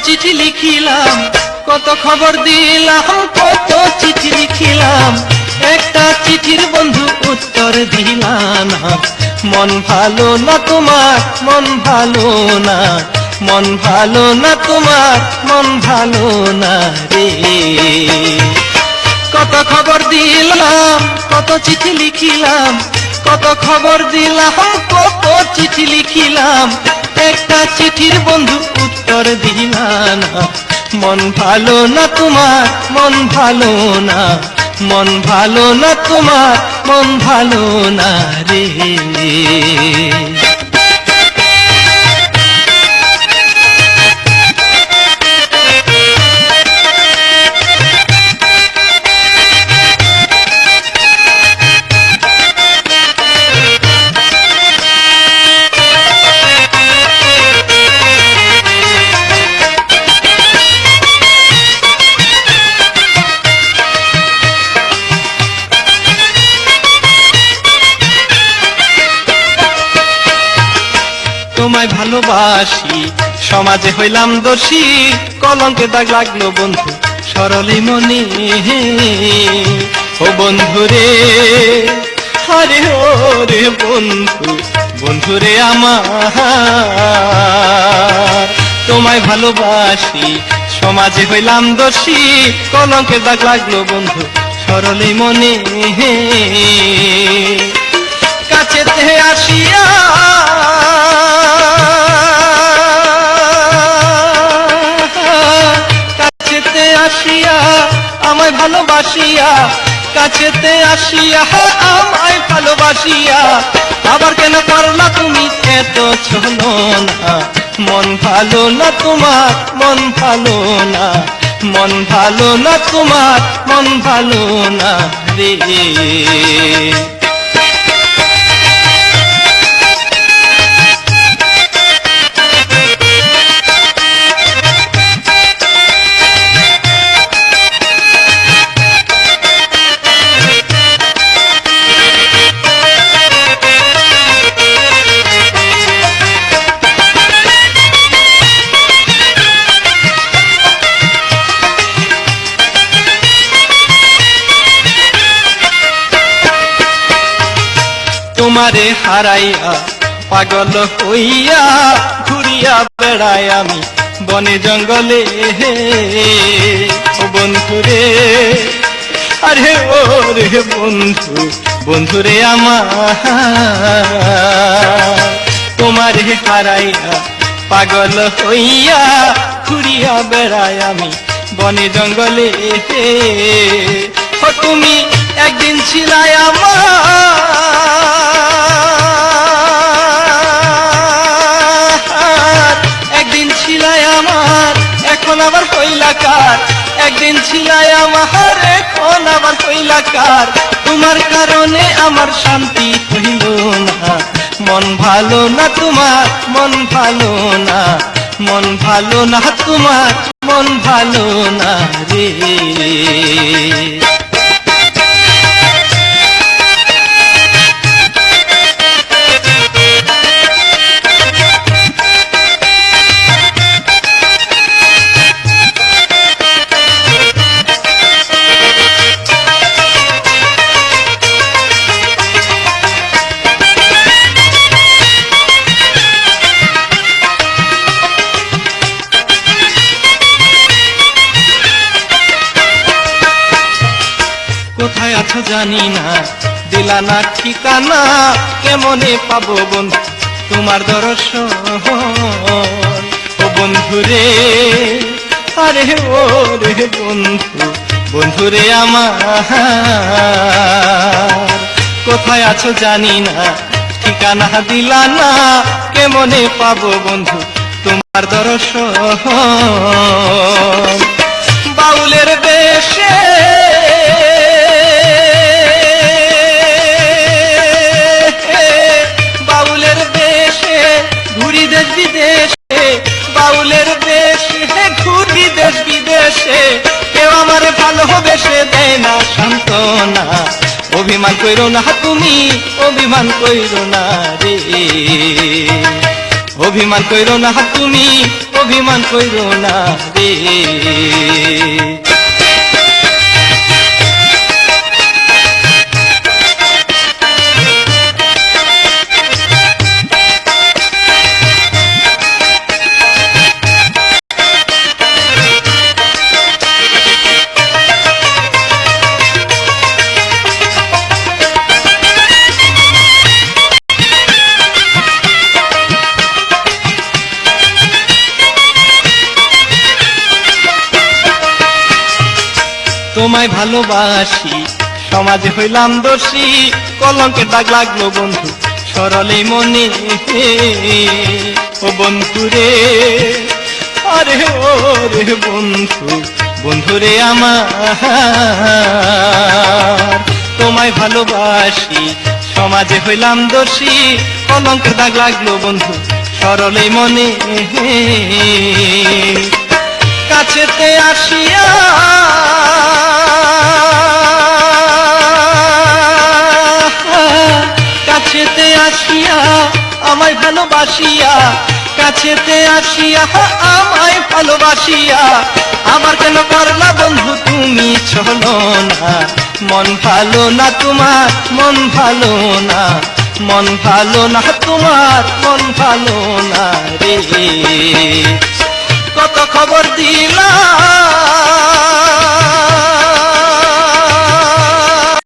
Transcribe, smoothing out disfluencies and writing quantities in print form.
চিঠি লিখিলাম, কত খবর দিলাম, কত চিঠি লিখিলাম, একটা চিঠির বন্ধু উত্তর দিলা না। মন ভালো না তোমার, মন ভালো না, মন ভালো না তোমার, মন ভালো না রে। কত খবর দিলাম, কত চিঠি লিখিলাম, কত খবর দিলাম, কত চিঠি লিখিলাম, একটা চিঠির বন্ধু উত্তর দিলা না। মন ভালো না তোমার, মন ভালো না, মন ভালো না তোমার, মন ভালো না রে। তোমায় ভালোবাসি, সমাজে হইলাম দোষী, কলঙ্কে দাগ লাগলো বন্ধু সরলে মনে। ও বন্ধু রে, আরে ও রে বন্ধু, বন্ধু রে আমার। তোমায় ভালোবাসি, সমাজে হইলাম দোষী, কলঙ্কে দাগ লাগলো বন্ধু সরলে মনে। কাছেতে আসিয়া আমায় ভালোবাসিয়া, কাছেতে আসিয়া আমায় ভালোবাসিয়া, আবার কেন করলা তুমি এত ছলো না। মন ভালো না তোমার, মন ভালো না, মন ভালো না তোমার, মন ভালো না রে। তোমারে হারাইয়া পাগল হইয়া ঘুরিয়া বেড়াই আমি বনে জঙ্গলে। ও বন্ধু রে, আরে ও রে বন্ধু, বন্ধু রে আমার। তোমারে হারাইয়া পাগল হইয়া ঘুরিয়া বেড়াই আমি বনে জঙ্গলে। ও তুমি একদিন ছিলাই আমার, একদিন ছিলাই আমার, এখন আবার হইলা কার। একদিন ছিলাই আমার, এখন আবার হইলা কার। তোমার কারণে আমার শান্তি হইল না। মন ভালো না তোমার, মন ভালো না, মন ভালো না তোমার, মন ভালো না রে। কোথায় আছো জানি না, দিলা না ঠিকানা, কেমনে পাবো বন্ধু তোমার দর্শন। ও বন্ধু রে, আরে ও রে বন্ধু, বন্ধু রে আমার। কোথায় আছো জানি না, ঠিকানা দিলা না, কেমনে পাবো বন্ধু তোমার দর্শন। বাউলের বেশে বাউলের বেশে ঘুরি দেশ বিদেশে, কেউ আমার ভালোবেসে দেয় না সান্ত্বনা। অভিমান কইরো না তুমি, অভিমান কইরো না রে। অভিমান কইরো না তুমি, অভিমান কইরো না রে। তোমায় ভালোবাসি সমাজে হইলাম দোষী, কলঙ্কের দাগ লাগলো বন্ধু সরলে মনে। ও বন্ধু রে, আরে ও রে বন্ধু, বন্ধু রে আমার। তোমায় ভালোবাসি সমাজে হইলাম দোষী, কলঙ্কের দাগ লাগলো বন্ধু সরলে মনে। কাছেতে আসিয়া কাছেতে আসিয়া আমায় ভালোবাসিয়া, কাছেতে আসিয়া আমায় ভালোবাসিয়া, আমার কেন করলা বন্ধু তুমি চলো না। মন ভালো না তোমার, মন ভালো না, মন ভালো না তোমার, মন ভালো না রে। কত খবর দিলাম